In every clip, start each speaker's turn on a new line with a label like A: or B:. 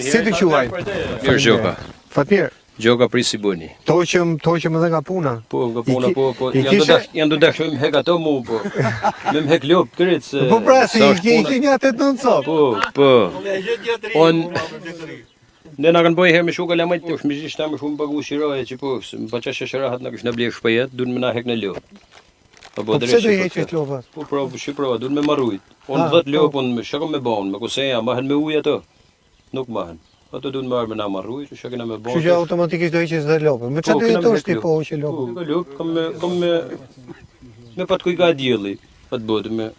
A: Si të quajnë?
B: Mirë Gjoka.
A: Fatmirë.
B: Gjoka prisi bëni.
A: Toqëm edhe nga puna.
B: Po, nga puna, po. Janë do dashë me hek ato mu, po. Me më hek lop, kryt se...
A: Po pra, si i një 8-9 copë.
B: Po. Ne na kanë bëjë herë me shuka lamajt të shmizisht ta më shumë pagu shiroje që po, më pa qashe shërahat na kështë në blekë shpajet, duen me na hek në lop.
A: Po pse do heqet lopat?
B: Po pra, shqipërova, duen me marrujt. Unë 10 lop, unë shako me banë, me kuseja, mahen me ujë ato. Nuk mahen. Ato duen me arë me na marrujt, që shakina me banë.
A: Që që automatikisht do heqet dhe lopën. Me që do jetosh ti po që lopën?
B: Po, lop, kam me pat kuj ka djeli, pat botë me...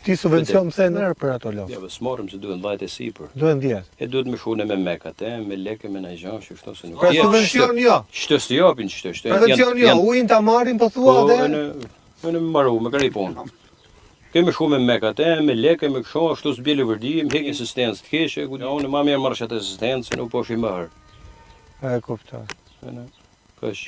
A: Ti subvencion mëse nërë për ato lopë?
B: Ja, s'marrëm se duhen dhajt e sipër.
A: Duhen 10.
B: E duhet me shune me mekat, me leke, me najgjan, që shto se nuk...
A: Pra subvencion jo?
B: Qëtë së japin qëtë.
A: Subvencion jo, ujnë ta marrin po thua dhe...
B: Po, në maru, me kërë i ponë. Kemi shku me mekat, me leke, me kësho, ashtu s'bjeli vërdi, me hek insistencë të keshe, ku unë ma mirë marrë qatë insistencë, nuk po shi më hërë.
A: E kuptoj.
B: Kësh.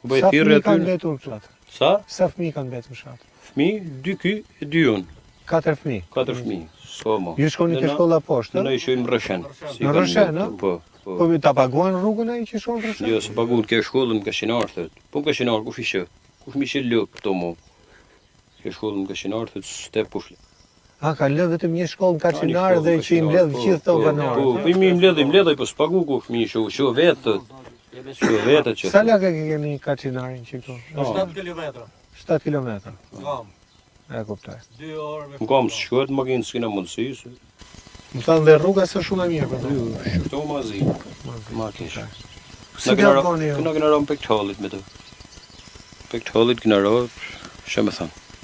A: Sa fëmi kanë betur në shatë?
B: Sa?
A: Sa fëmi kanë betur në shatë?
B: Fëmi, 2 ky e 2 unë.
A: 4 fëmi?
B: 4 fëmi, s'ko mo.
A: Ju shkoni të shkolla poshtë?
B: Në i shojmë Rëshen.
A: Në Rëshen, a?
B: Po.
A: Po ta paguan rrugën ai që shkon Rëshen?
B: Jo, se paguan ke shkollën Kashinar, thët. Po Kashinar, ku fishë? Ku fëmi që lëp këto mo? Ke shkollën Kashinar, thët, s'te pushle.
A: A, ka lë vetëm një shkollë në Kashinar dhe që i mbledh gjithë të banorë?
B: Po, i mbledh, po s'pagu ku fëmi, shu vetë, shu vetë që...
A: Sa laka ke keni Kashinarin që këtu?
C: 7 kilometra.
A: 7 kilometra. E kuptoj.
C: 2 orë me...
B: Më kam së shkuet makinë s'kina mundësi, se...
A: Më thanë dhe rruga së shumë e mirë, për
B: Shkëto ma zi, ma kishë.
A: Si ka boni jo?
B: Këna këna ro në pektalit me të. Pektalit këna ro, shë me thanë.